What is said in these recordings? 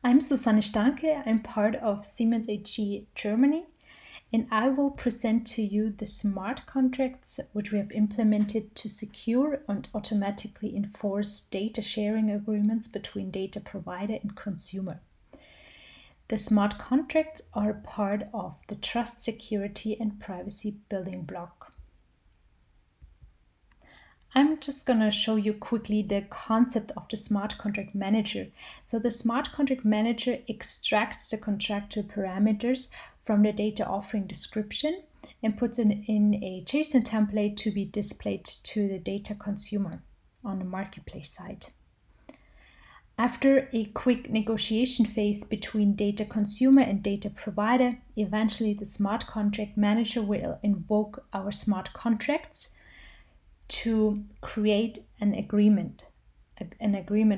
I'm Susanne Stanke. I'm part of Siemens AG Germany, and I will present to you the smart contracts which we have implemented to secure and automatically enforce data sharing agreements between data provider and consumer. The smart contracts are part of the trust, security, and privacy building block. I'm just going to show you quickly the concept of the Smart Contract Manager. So the Smart Contract Manager extracts the contractual parameters from the data offering description and puts it in a JSON template to be displayed to the data consumer on the marketplace side. After a quick negotiation phase between data consumer and data provider, eventually the Smart Contract Manager will invoke our smart contracts to create an agreement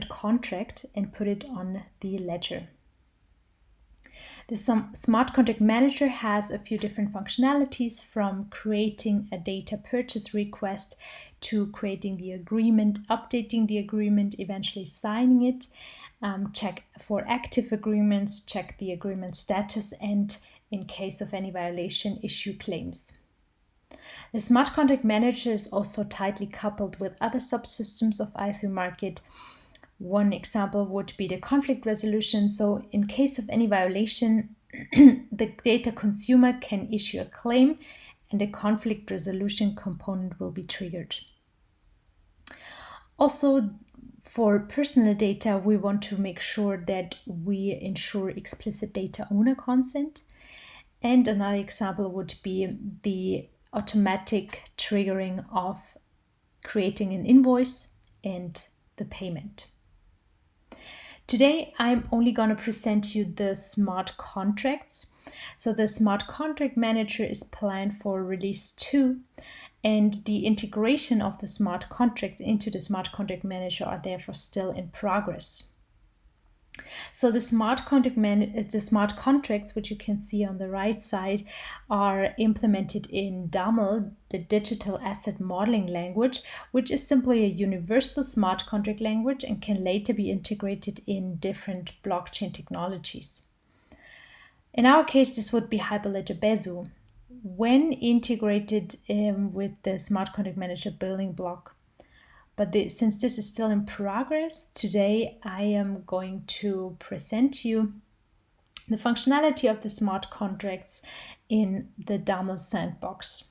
contract and put it on the ledger. The Smart Contract Manager has a few different functionalities, from creating a data purchase request to creating the agreement, updating the agreement, eventually signing it, check for active agreements, check the agreement status, and in case of any violation, issue claims. The Smart Contract Manager is also tightly coupled with other subsystems of i3 Market. One example would be the conflict resolution. So in case of any violation, the data consumer can issue a claim and the conflict resolution component will be triggered. Also, for personal data, we want to make sure that we ensure explicit data owner consent. And another example would be the automatic triggering of creating an invoice and the payment. Today, I'm only going to present you the smart contracts. So the Smart Contract Manager is planned for release 2, and the integration of the smart contracts into the Smart Contract Manager are therefore still in progress. So the smart contracts, which you can see on the right side, are implemented in DAML, the digital asset modeling language, which is simply a universal smart contract language and can later be integrated in different blockchain technologies. In our case, this would be Hyperledger Besu when integrated with the Smart Contract Manager building block. But since this is still in progress, today I am going to present you the functionality of the smart contracts in the DAML sandbox.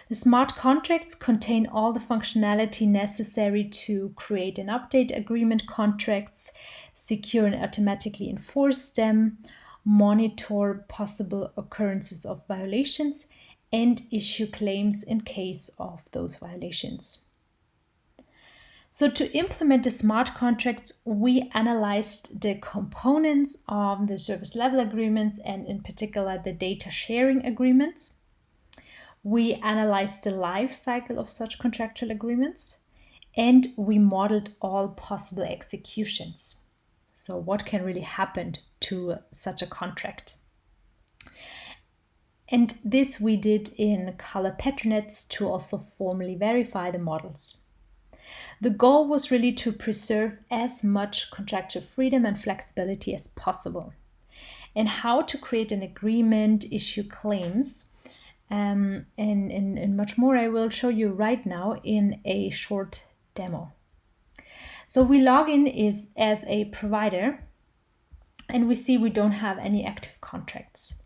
The smart contracts contain all the functionality necessary to create and update agreement contracts, secure and automatically enforce them, monitor possible occurrences of violations, and issue claims in case of those violations. So to implement the smart contracts, we analyzed the components of the service level agreements and in particular the data sharing agreements. We analyzed the life cycle of such contractual agreements, and we modeled all possible executions. So what can really happen to such a contract? And this we did in color patronets to also formally verify the models. The goal was really to preserve as much contractual freedom and flexibility as possible. And how to create an agreement, issue claims, and much more I will show you right now in a short demo. So we log in as a provider, and we see we don't have any active contracts.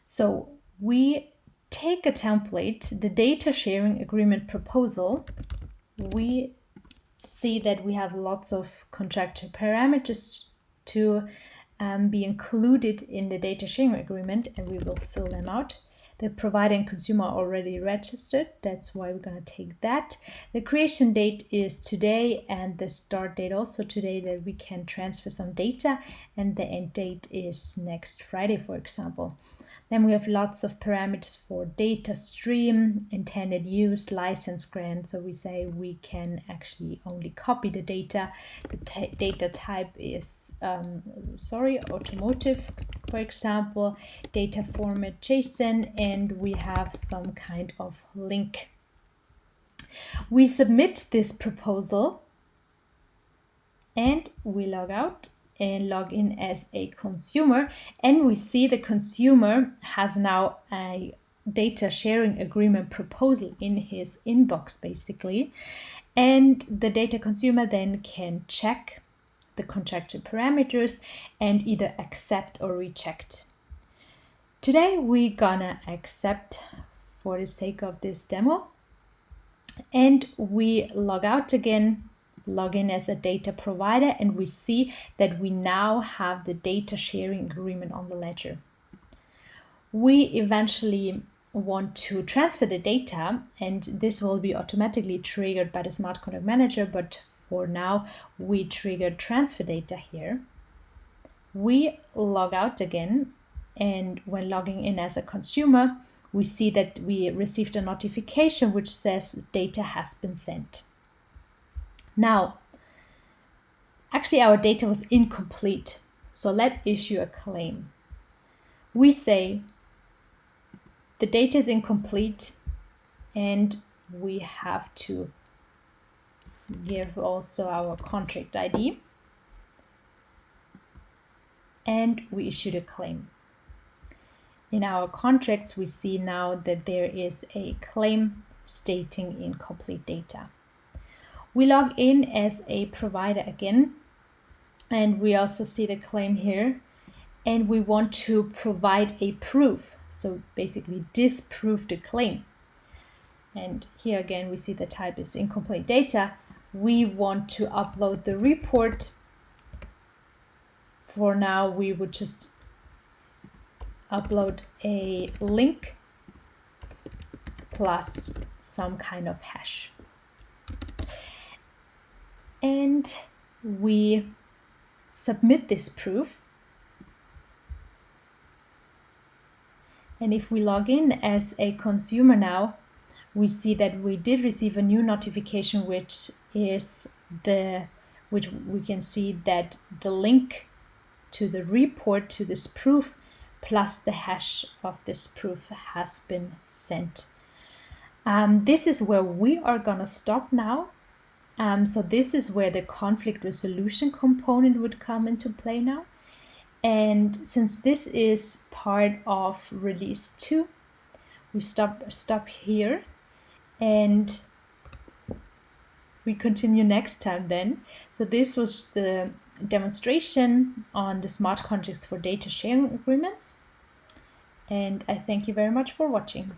So we take a template, the data sharing agreement proposal. We see that we have lots of contractual parameters to be included in the data sharing agreement, and we will fill them out. The provider and consumer are already registered. That's why we're going to take that. The creation date is today and the start date also today, that we can transfer some data, and the end date is next Friday, for example. Then we have lots of parameters for data stream, intended use, license grant. So we say we can actually only copy the data. The data type is, automotive, for example, data format JSON, and we have some kind of link. We submit this proposal and we log out and log in as a consumer, and we see the consumer has now a data sharing agreement proposal in his inbox basically, and the data consumer then can check the contractual parameters and either accept or reject. Today we're gonna accept for the sake of this demo, and we log out again, log in as a data provider, and we see that we now have the data sharing agreement on the ledger. We eventually want to transfer the data, and this will be automatically triggered by the Smart Contract Manager, but for now we trigger transfer data here. We log out again, and when logging in as a consumer, we see that we received a notification which says data has been sent. Now, actually our data was incomplete, so let's issue a claim. We say the data is incomplete, and we have to give also our contract ID, and we issued a claim. In our contracts, we see now that there is a claim stating incomplete data. We log in as a provider again, and we also see the claim here, and we want to provide a proof, so basically disprove the claim. And here again we see the type is incomplete data. We want to upload the report. For now we would just upload a link plus some kind of hash. And we submit this proof. And if we log in as a consumer now, we see that we did receive a new notification, which we can see that the link to the report, to this proof, plus the hash of this proof has been sent. This is where we are gonna stop now. So this is where the conflict resolution component would come into play now. And since this is part of release 2, we stop here, and we continue next time then. So this was the demonstration on the smart contracts for data sharing agreements, and I thank you very much for watching.